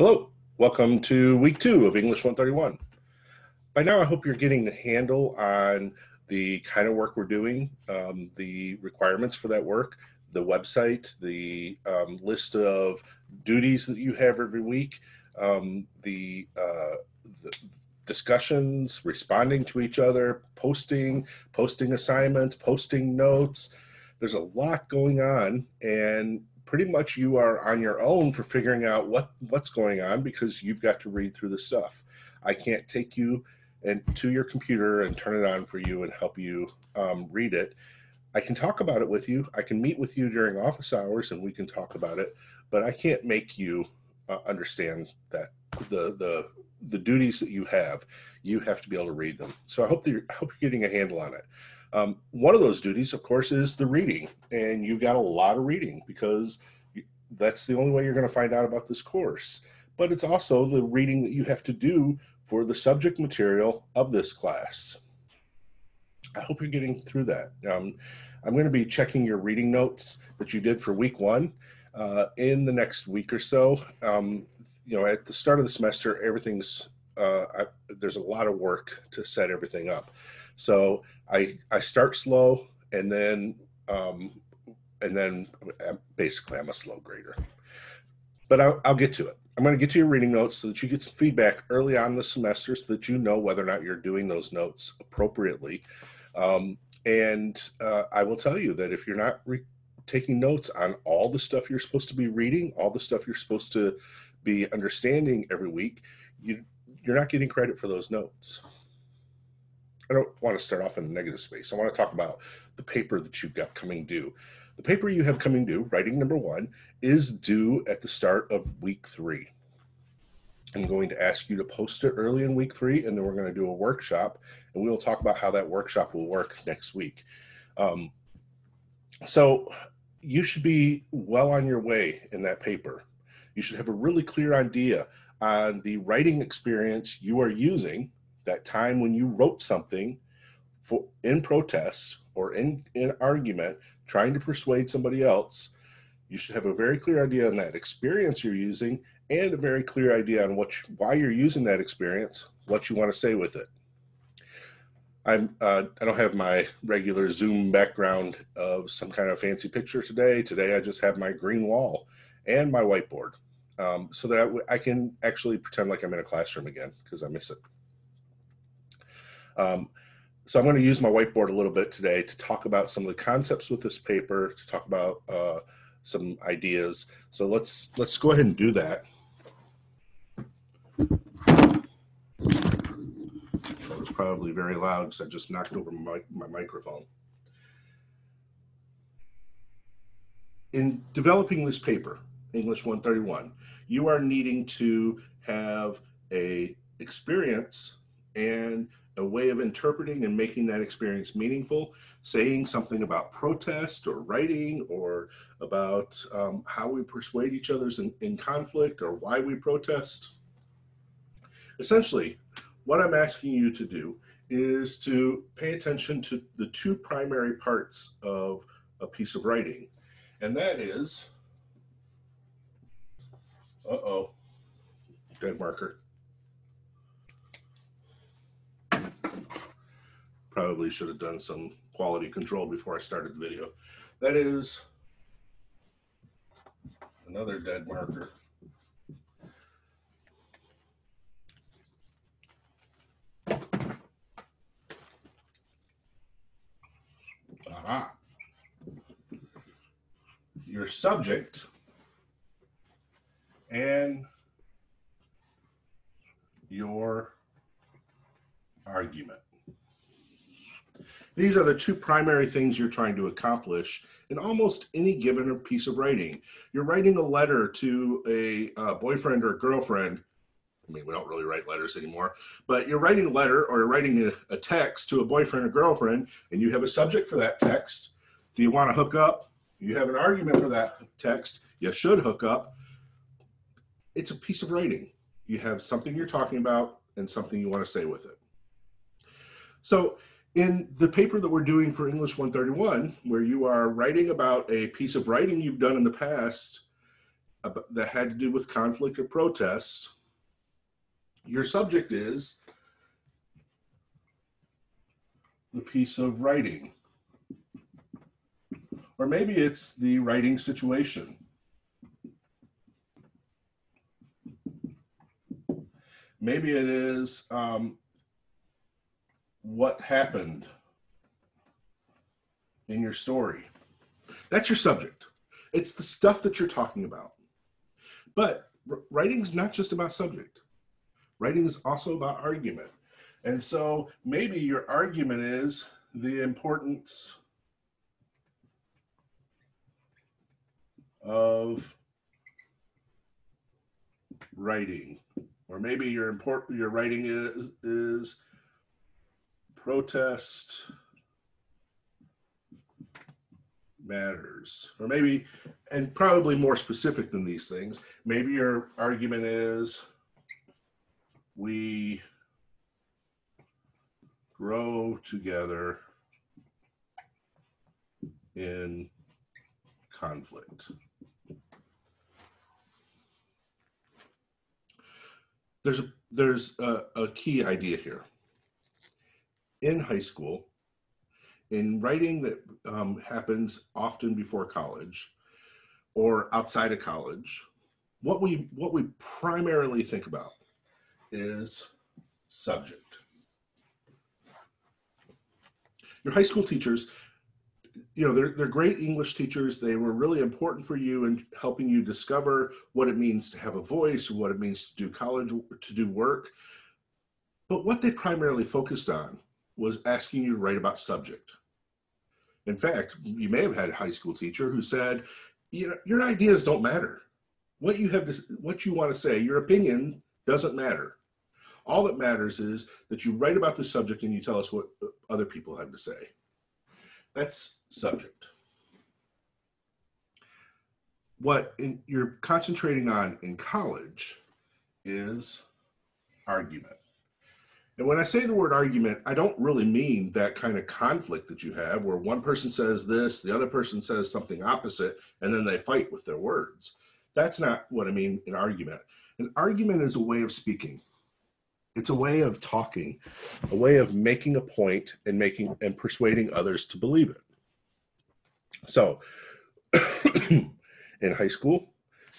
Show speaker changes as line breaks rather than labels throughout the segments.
Hello, welcome to week 2 of English 131. By now, I hope you're getting a handle on the kind of work we're doing, the requirements for that work, the website, the list of duties that you have every week, the discussions, responding to each other, posting assignments, posting notes. There's a lot going on, and pretty much you are on your own for figuring out what's going on because you've got to read through the stuff. I can't take you to your computer and turn it on for you and help you read it. I can talk about it with you. I can meet with you during office hours and we can talk about it, but I can't make you understand that the duties that you have to be able to read them. So I hope you're getting a handle on it. One of those duties, of course, is the reading, and you've got a lot of reading because that's the only way you're going to find out about this course. But it's also the reading that you have to do for the subject material of this class. I hope you're getting through that. I'm going to be checking your reading notes that you did for week 1 in the next week or so. At the start of the semester, everything's there's a lot of work to set everything up. So I start slow, and then basically I'm a slow grader. But I'll get to it. I'm going to get to your reading notes so that you get some feedback early on in the semester so that you know whether or not you're doing those notes appropriately. I will tell you that if you're not taking notes on all the stuff you're supposed to be reading, all the stuff you're supposed to be understanding every week, you're not getting credit for those notes. I don't want to start off in a negative space. I want to talk about the paper that you've got coming due. The paper you have coming due, writing number 1, is due at the start of week 3. I'm going to ask you to post it early in week 3, and then we're going to do a workshop, and we'll talk about how that workshop will work next week. So you should be well on your way in that paper. You should have a really clear idea on the writing experience you are using, that time when you wrote something in protest or in argument, trying to persuade somebody else. You should have a very clear idea on that experience you're using and a very clear idea on why you're using that experience, what you want to say with it. I don't have my regular Zoom background of some kind of fancy picture today. Today I just have my green wall and my whiteboard so that I can actually pretend like I'm in a classroom again because I miss it. So I'm going to use my whiteboard a little bit today to talk about some of the concepts with this paper, to talk about some ideas. So let's go ahead and do that. That was probably very loud because I just knocked over my microphone. In developing this paper, English 131, you are needing to have an experience and a way of interpreting and making that experience meaningful, saying something about protest or writing or about how we persuade each other in conflict or why we protest. Essentially, what I'm asking you to do is to pay attention to the 2 primary parts of a piece of writing, and that is, dead marker. Probably should have done some quality control before I started the video. That is another dead marker. Aha. Your subject and your argument. These are the 2 primary things you're trying to accomplish in almost any given piece of writing. You're writing a letter to a boyfriend or a girlfriend. I mean, we don't really write letters anymore, but you're writing a letter or you're writing a text to a boyfriend or girlfriend, and you have a subject for that text. Do you want to hook up? You have an argument for that text. You should hook up. It's a piece of writing. You have something you're talking about and something you want to say with it. So in the paper that we're doing for English 131, where you are writing about a piece of writing you've done in the past, that had to do with conflict or protest, your subject is the piece of writing. Or maybe it's the writing situation. Maybe it is what happened in your story. That's your subject. It's the stuff that you're talking about. But writing is not just about subject. Writing is also about argument. And so maybe your argument is the importance of writing. Or maybe your writing is protest matters. Or maybe, and probably more specific than these things, maybe your argument is we grow together in conflict. There's a key idea here. In high school, in writing that happens often before college or outside of college, what we primarily think about is subject. Your high school teachers, you know, they're great English teachers. They were really important for you in helping you discover what it means to have a voice, what it means to do college, to do work. But what they primarily focused on was asking you to write about subject. In fact, you may have had a high school teacher who said, you know, your ideas don't matter. What you want to say, your opinion doesn't matter. All that matters is that you write about the subject and you tell us what other people have to say. That's subject. What you're concentrating on in college is argument. And when I say the word argument, I don't really mean that kind of conflict that you have where one person says this, the other person says something opposite, and then they fight with their words. That's not what I mean in argument. An argument is a way of speaking. It's a way of talking, a way of making a point and persuading others to believe it. So in high school,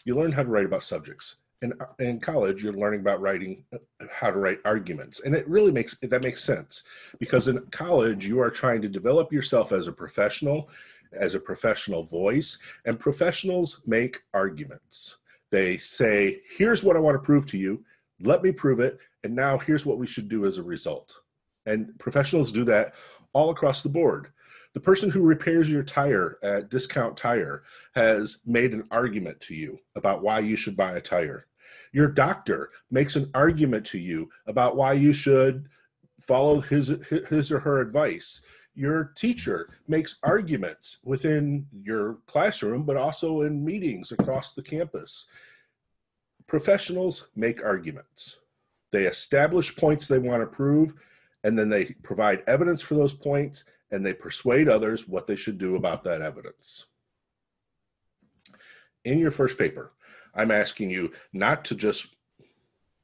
you learn how to write about subjects. In college, you're learning about how to write arguments. And it really makes sense because in college, you are trying to develop yourself as a professional voice, and professionals make arguments. They say, here's what I want to prove to you. Let me prove it. And now here's what we should do as a result. And professionals do that all across the board. The person who repairs your tire at Discount Tire has made an argument to you about why you should buy a tire. Your doctor makes an argument to you about why you should follow his or her advice. Your teacher makes arguments within your classroom, but also in meetings across the campus. Professionals make arguments. They establish points they want to prove, and then they provide evidence for those points, and they persuade others what they should do about that evidence. In your first paper, I'm asking you not just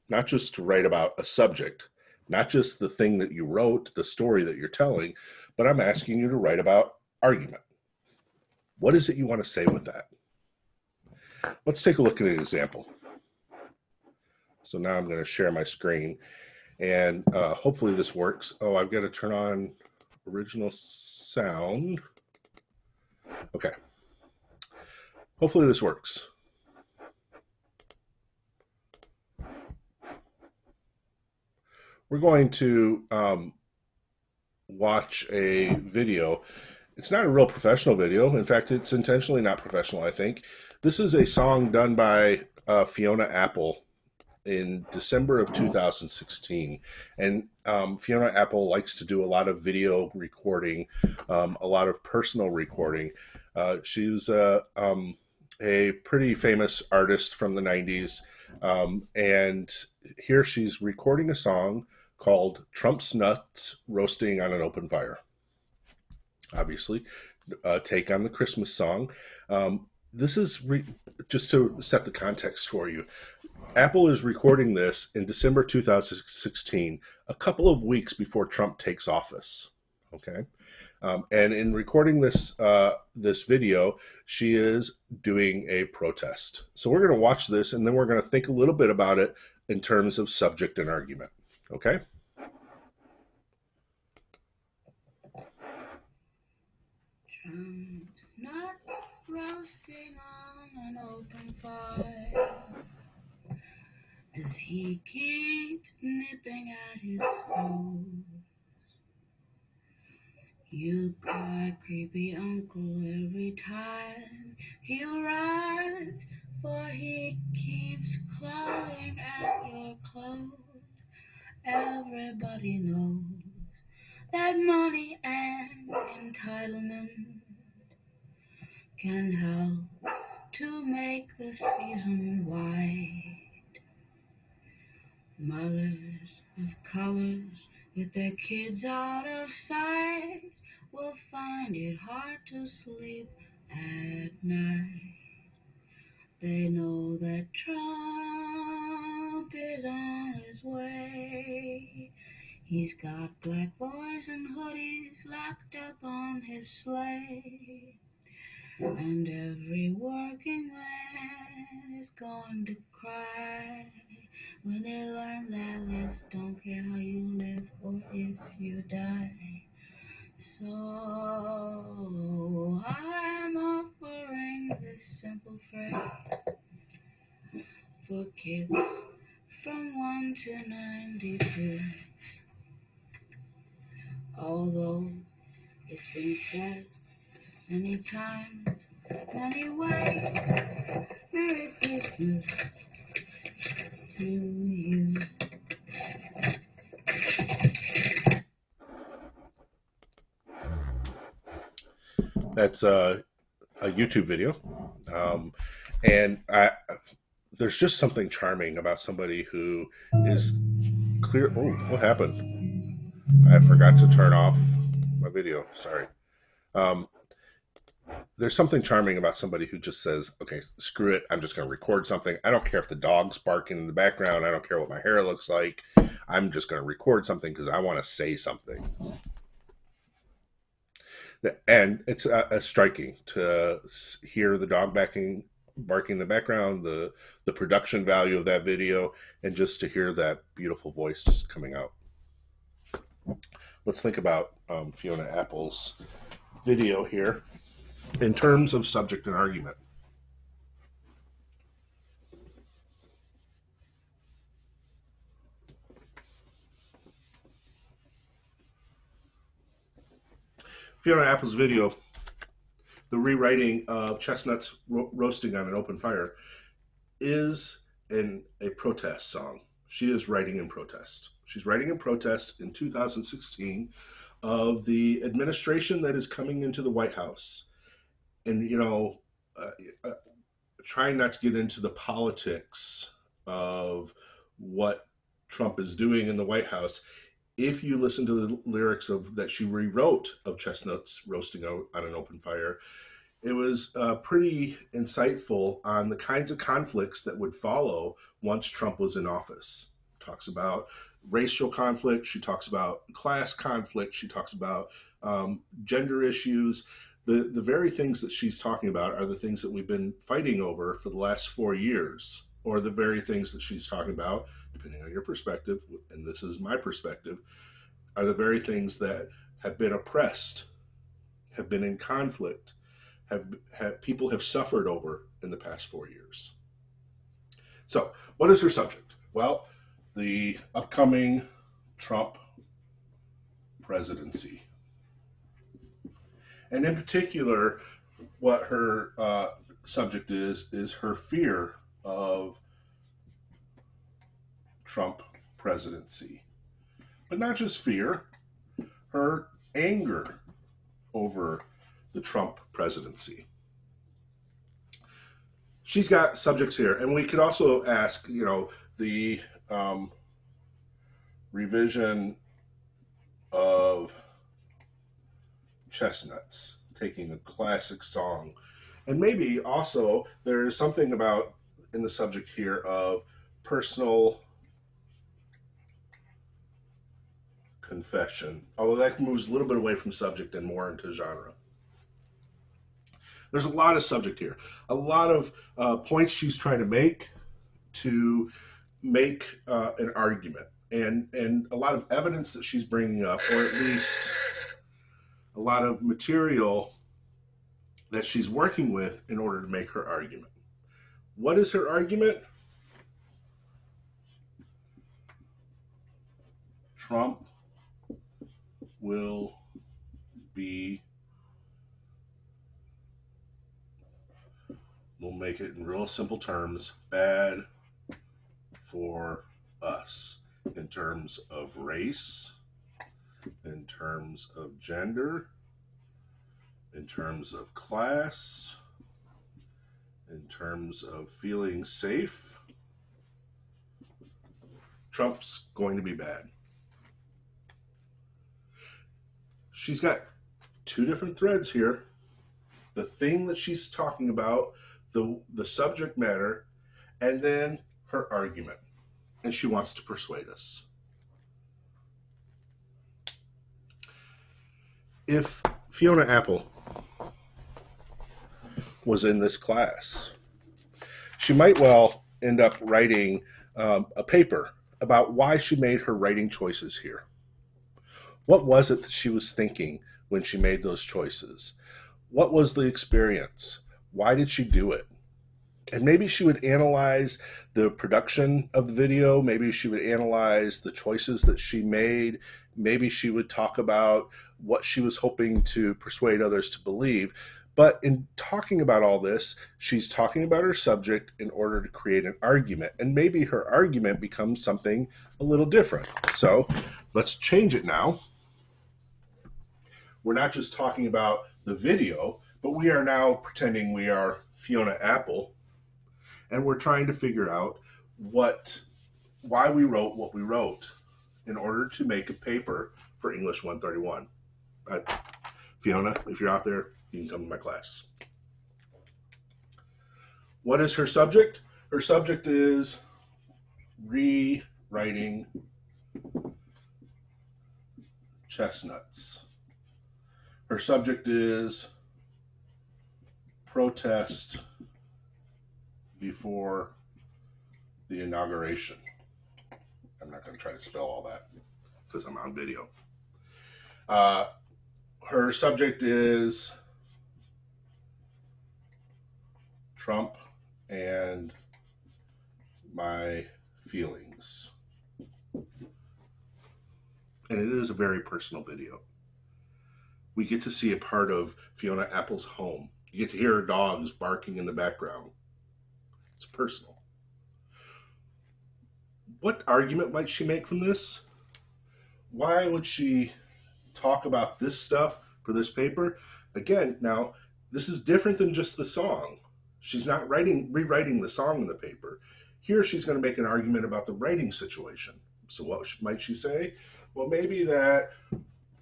to write about a subject, not just the thing that you wrote, the story that you're telling, but I'm asking you to write about argument. What is it you want to say with that? Let's take a look at an example. So now I'm going to share my screen, and hopefully this works. Oh, I've got to turn on original sound. Okay. Hopefully this works. We're going to watch a video. It's not a real professional video. In fact, it's intentionally not professional, I think. This is a song done by Fiona Apple in December of 2016. And Fiona Apple likes to do a lot of video recording, a lot of personal recording. She was a pretty famous artist from the 90s. And here she's recording a song called Trump's Nuts Roasting on an Open Fire. Obviously, take on the Christmas song. This is just to set the context for you, Apple is recording this in December 2016, a couple of weeks before Trump takes office. Okay. And in recording this video, she is doing a protest. So we're going to watch this, and then we're going to think a little bit about it in terms of subject and argument. Okay?
Trump's nuts roasting on an open fire as he keeps nipping at his foe. You cry creepy uncle every time he arrives, for he keeps clawing at your clothes. Everybody knows that money and entitlement can help to make the season white. Mothers of colors with their kids out of sight will find it hard to sleep at night. They know that Trump is on his way. He's got black boys and hoodies locked up on his sleigh. And every working man is going to cry when they learn that lives don't care how you live or if you die. So I'm offering this simple phrase for kids from 1 to 92. Although it's been said many times, anyway, Merry Christmas to you.
That's a YouTube video. And there's just something charming about somebody who is clear. Oh, what happened? I forgot to turn off my video. Sorry. Um, there's something charming about somebody who just says, okay, screw it. I'm just going to record something. I don't care if the dog's barking in the background. I don't care what my hair looks like. I'm just going to record something because I want to say something. And it's striking to hear the dog barking in the background, the production value of that video, and just to hear that beautiful voice coming out. Let's think about Fiona Apple's video here in terms of subject and argument. Fiona Apple's video, the rewriting of chestnuts roasting on an open fire, is a protest song. She is writing in protest. She's writing in protest in 2016 of the administration that is coming into the White House. And, uh, uh, trying not to get into the politics of what Trump is doing in the White House, if you listen to the lyrics of that she rewrote of chestnuts roasting out on an open fire, it was pretty insightful on the kinds of conflicts that would follow once Trump was in office. Talks about racial conflict. She talks about class conflict. She talks about gender issues. The very things that she's talking about are the things that we've been fighting over for the last 4 years, or the very things that she's talking about, depending on your perspective, and this is my perspective, are the very things that have been oppressed, have been in conflict, have people have suffered over in the past 4 years. So, what is her subject? Well, the upcoming Trump presidency. And in particular, what her subject is her fear of Trump presidency. But not just fear, her anger over the Trump presidency. She's got subjects here, and we could also ask, the revision of chestnuts, taking a classic song And maybe also there's something about in the subject here of personal confession, although that moves a little bit away from subject and more into genre. There's a lot of subject here, a lot of points she's trying to make an argument, and a lot of evidence that she's bringing up, or at least a lot of material that she's working with in order to make her argument. What is her argument? Trump will be, we'll make it in real simple terms, bad for us in terms of race, in terms of gender, in terms of class, in terms of feeling safe. Trump's going to be bad. She's got two different threads here. The thing that she's talking about, the subject matter, and then her argument. And she wants to persuade us. If Fiona Apple was in this class, she might well end up writing a paper about why she made her writing choices here. What was it that she was thinking when she made those choices? What was the experience? Why did she do it? And maybe she would analyze the production of the video. Maybe she would analyze the choices that she made. Maybe she would talk about what she was hoping to persuade others to believe. But in talking about all this, she's talking about her subject in order to create an argument. And maybe her argument becomes something a little different. So let's change it now. We're not just talking about the video, but we are now pretending we are Fiona Apple. And we're trying to figure out why we wrote what we wrote in order to make a paper for English 131. Fiona, if you're out there, you can come to my class. What is her subject? Her subject is rewriting chestnuts. Her subject is protest before the inauguration. I'm not going to try to spell all that because I'm on video. Her subject is Trump and my feelings. And it is a very personal video. We get to see a part of Fiona Apple's home. You get to hear her dogs barking in the background. It's personal. What argument might she make from this? Why would she talk about this stuff for this paper? Again, now, this is different than just the song. She's not rewriting the song in the paper. Here she's going to make an argument about the writing situation. So what might she say? Well, maybe that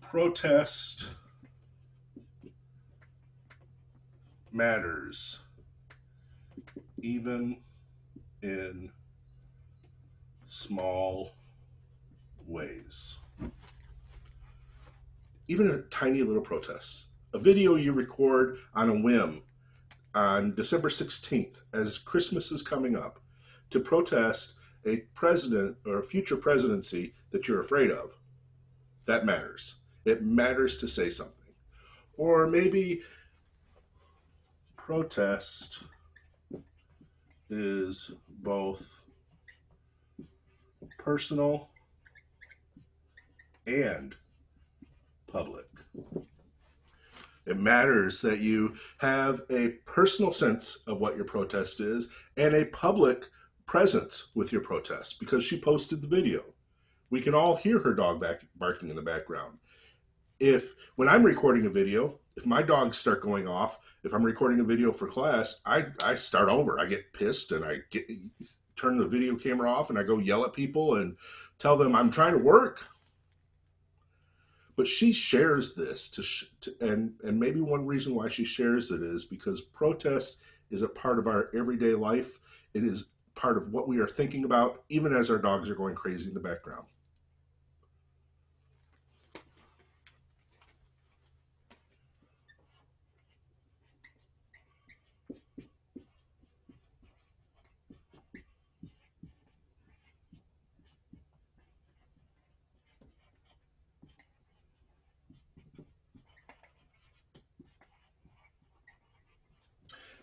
protest matters, even in small ways. Even a tiny little protest. A video you record on a whim on December 16th as Christmas is coming up to protest a president or a future presidency that you're afraid of. That matters. It matters to say something. Or maybe protest is both personal and public. It matters that you have a personal sense of what your protest is and a public presence with your protest because she posted the video. We can all hear her dog barking in the background. When I'm recording a video, if my dogs start going off, if I'm recording a video for class, I start over. I get pissed and I turn the video camera off and I go yell at people and tell them I'm trying to work. But she shares this and maybe one reason why she shares it is because protest is a part of our everyday life. It is part of what we are thinking about, even as our dogs are going crazy in the background.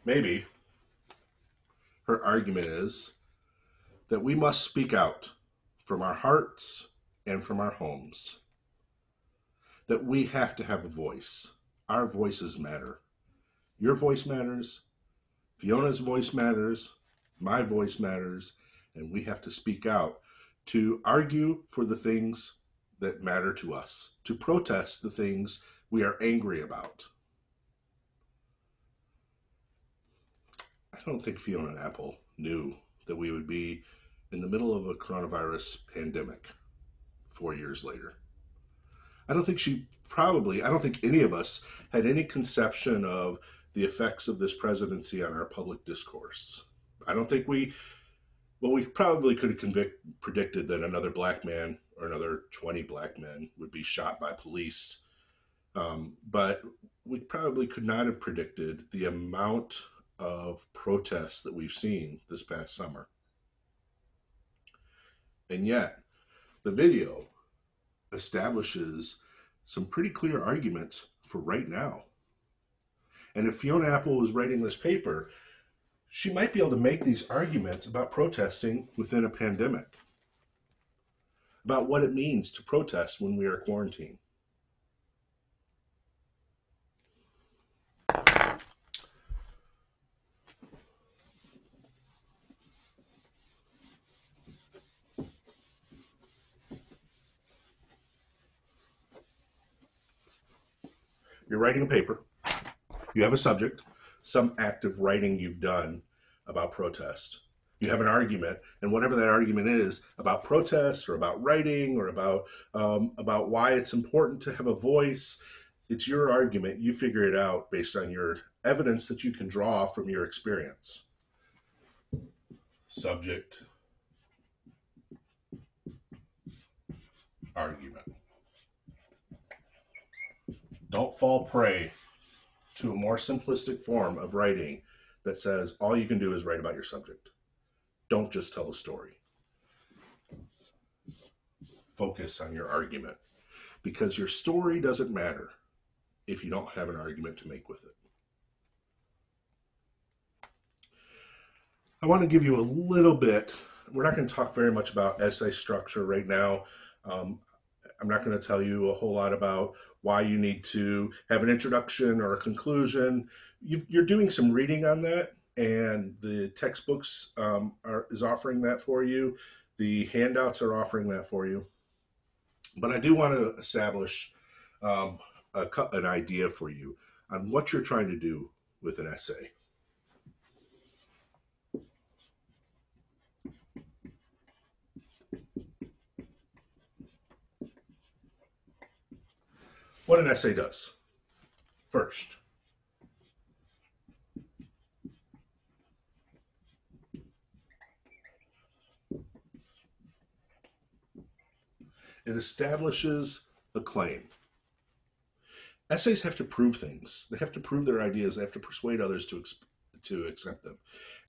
Maybe her argument is that we must speak out from our hearts and from our homes, that we have to have a voice. Our voices matter. Your voice matters. Fiona's voice matters. My voice matters. And we have to speak out to argue for the things that matter to us, to protest the things we are angry about. I don't think Fiona Apple knew that we would be in the middle of a coronavirus pandemic 4 years later. I don't think any of us had any conception of the effects of this presidency on our public discourse. I don't think we probably could have predicted that another black man or another 20 black men would be shot by police. But we probably could not have predicted the amount of protests that we've seen this past summer. And yet, the video establishes some pretty clear arguments for right now. And if Fiona Apple was writing this paper, she might be able to make these arguments about protesting within a pandemic, about what it means to protest when we are quarantined. You're writing a paper, you have a subject, some act of writing you've done about protest. You have an argument, and whatever that argument is about protest or about writing or about why it's important to have a voice, it's your argument. You figure it out based on your evidence that you can draw from your experience. Subject, argument. Don't fall prey to a more simplistic form of writing that says all you can do is write about your subject. Don't just tell a story. Focus on your argument, because your story doesn't matter if you don't have an argument to make with it. I want to give you a little bit. We're not going to talk very much about essay structure right now. I'm not going to tell you a whole lot about why you need to have an introduction or a conclusion. You're doing some reading on that, and the textbooks is offering that for you. The handouts are offering that for you. But I do want to establish an idea for you on what you're trying to do with an essay. What an essay does. First, it establishes a claim. Essays have to prove things. They have to prove their ideas. They have to persuade others to accept them.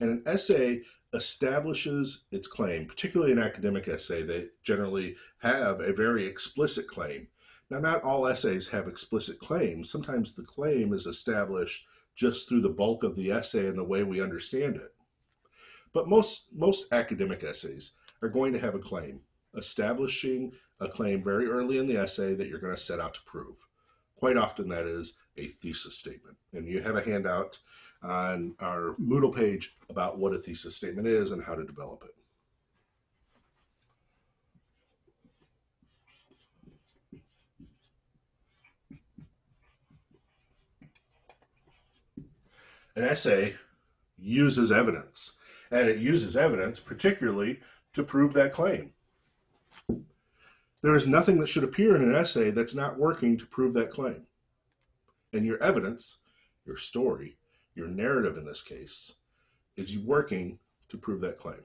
And an essay establishes its claim, particularly an academic essay. They generally have a very explicit claim. Now, not all essays have explicit claims. Sometimes the claim is established just through the bulk of the essay and the way we understand it. But most academic essays are going to have a claim, establishing a claim very early in the essay that you're going to set out to prove. Quite often that is a thesis statement. And you have a handout on our Moodle page about what a thesis statement is and how to develop it. An essay uses evidence, and it uses evidence particularly to prove that claim. There is nothing that should appear in an essay that's not working to prove that claim. And your evidence, your story, your narrative in this case, is working to prove that claim.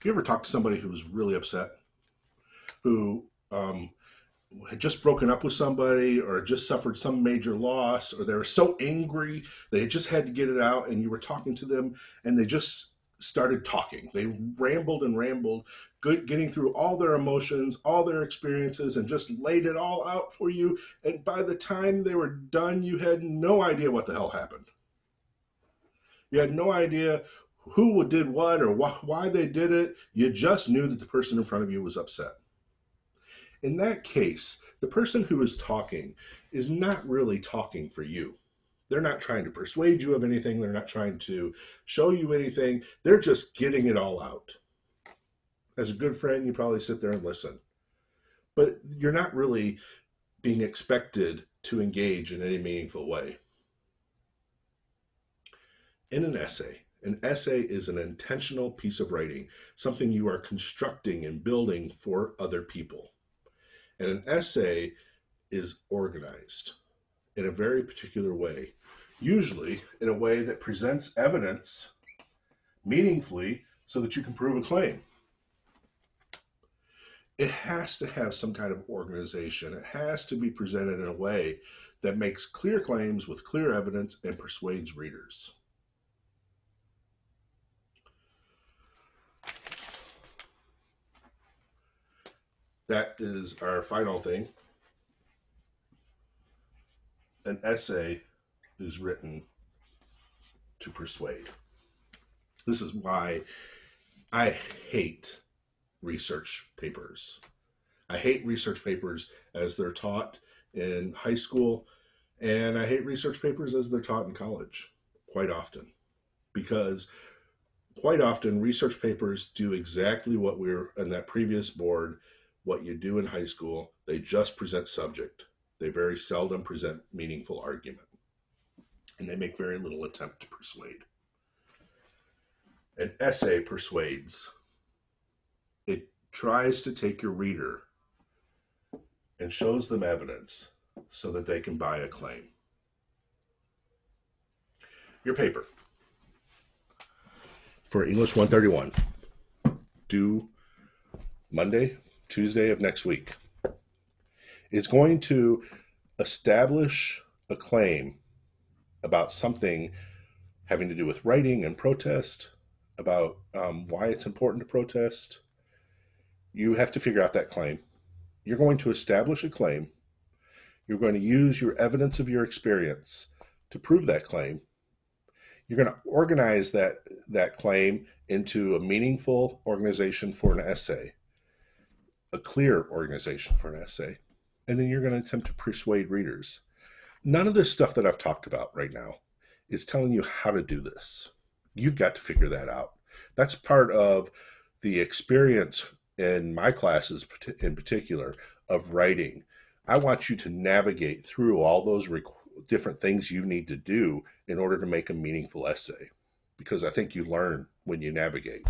You ever talk to somebody who was really upset, who had just broken up with somebody or just suffered some major loss, or they were so angry they had just had to get it out, and you were talking to them and they just started talking. They rambled and rambled, getting through all their emotions, all their experiences, and just laid it all out for you. And by the time they were done, you had no idea what the hell happened. You had no idea who did what or why they did it. You just knew that the person in front of you was upset. In that case, the person who is talking is not really talking for you. They're not trying to persuade you of anything. They're not trying to show you anything. They're just getting it all out. As a good friend, you probably sit there and listen. But you're not really being expected to engage in any meaningful way. In an essay is an intentional piece of writing, something you are constructing and building for other people. And an essay is organized in a very particular way, usually in a way that presents evidence meaningfully so that you can prove a claim. It has to have some kind of organization. It has to be presented in a way that makes clear claims with clear evidence and persuades readers. That is our final thing. An essay is written to persuade. This is why I hate research papers. I hate research papers as they're taught in high school, and I hate research papers as they're taught in college quite often, because quite often research papers do exactly what we were in that previous board, what you do in high school. They just present subject. They very seldom present meaningful argument, and they make very little attempt to persuade. An essay persuades. It tries to take your reader and shows them evidence so that they can buy a claim. Your paper for English 131, due Monday, Tuesday of next week, is going to establish a claim about something having to do with writing and protest, about why it's important to protest. You have to figure out that claim. You're going to establish a claim. You're going to use your evidence of your experience to prove that claim. You're going to organize that claim into a meaningful organization for an essay, a clear organization for an essay, and then you're going to attempt to persuade readers. None of this stuff that I've talked about right now is telling you how to do this. You've got to figure that out. That's part of the experience in my classes in particular of writing. I want you to navigate through all those different things you need to do in order to make a meaningful essay, because I think you learn when you navigate.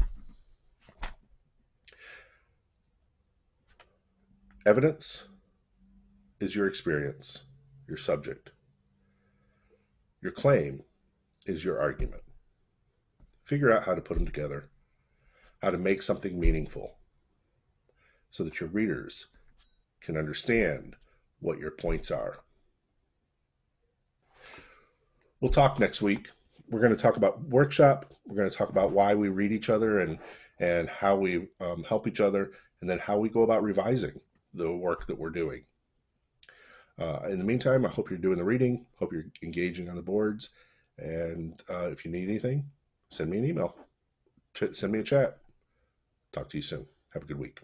Evidence is your experience, your subject. Your claim is your argument. Figure out how to put them together, how to make something meaningful so that your readers can understand what your points are. We'll talk next week. We're going to talk about workshop. We're going to talk about why we read each other and how we help each other, and then how we go about revising the work that we're doing. In the meantime, I hope you're doing the reading. Hope you're engaging on the boards. And if you need anything, send me an email. Send me a chat. Talk to you soon. Have a good week.